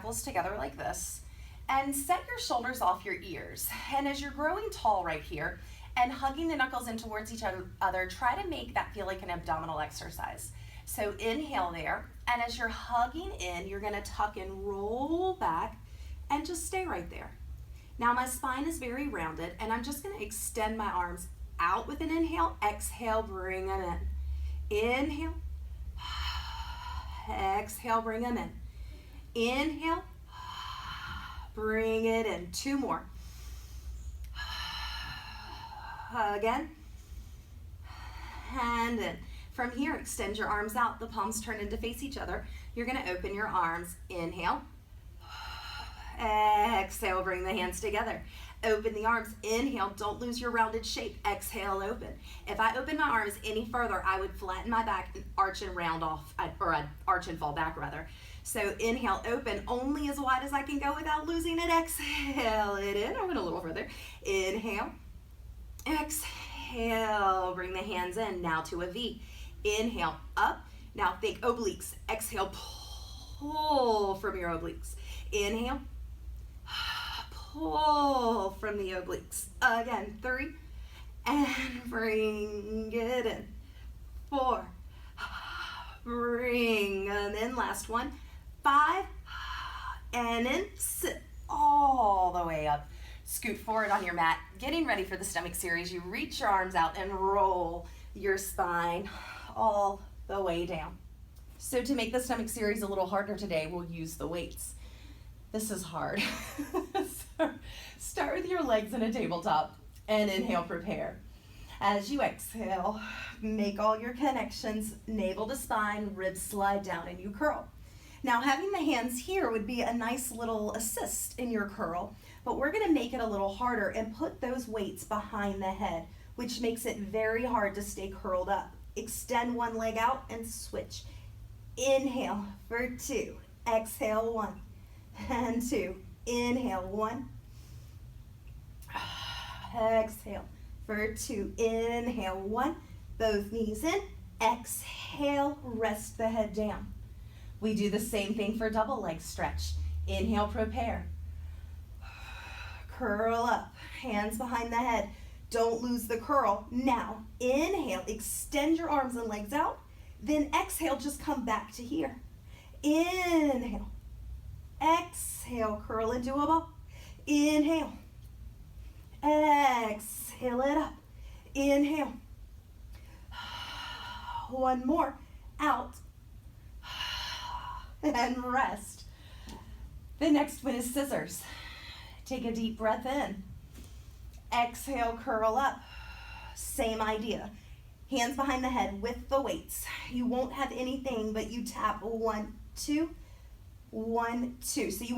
knuckles together like this and set your shoulders off your ears. And as you're growing tall right here and hugging the knuckles in towards each other, try to make that feel like an abdominal exercise. So inhale there, and as you're hugging in, you're gonna tuck and roll back and just stay right there. Now my spine is very rounded, and I'm just gonna extend my arms out with an inhale, exhale, bring them in. Inhale, exhale, bring them in. Inhale, bring it in. 2 more. Again, and in. From here, extend your arms out. The palms turn in to face each other. You're gonna open your arms. Inhale, exhale, bring the hands together. Open the arms, inhale, don't lose your rounded shape. Exhale, open. If I open my arms any further, I would flatten my back and arch and round off, or I'd arch and fall back rather. So inhale, open, only as wide as I can go without losing it. Exhale it in, I went a little further. Inhale, exhale, bring the hands in, now to a V. Inhale, up, now think obliques. Exhale, pull from your obliques. Inhale, pull from the obliques. Again, 3, and bring it in. 4, bring them in. Last one. 5, and in. Sit all the way up. Scoot forward on your mat. Getting ready for the stomach series. You reach your arms out and roll your spine all the way down. So to make the stomach series a little harder today, we'll use the weights. This is hard. So start with your legs in a tabletop and inhale, prepare. As you exhale, make all your connections, navel to spine, ribs slide down and you curl. Now having the hands here would be a nice little assist in your curl, but we're gonna make it a little harder and put those weights behind the head, which makes it very hard to stay curled up. Extend one leg out and switch. Inhale for 2, exhale 1, and 2. Inhale, 1, exhale for 2. Inhale, 1, both knees in, exhale, rest the head down. We do the same thing for double leg stretch. Inhale, prepare. Curl up, hands behind the head. Don't lose the curl. Now, inhale, extend your arms and legs out. Then exhale, just come back to here. Inhale, exhale, curl into a ball. Inhale, exhale it up. Inhale. 1 more, out, and rest. The next one is scissors. Take a deep breath in. Exhale, curl up. Same idea. Hands behind the head with the weights. You won't have anything, but you tap 1, 2, 1, 2. So you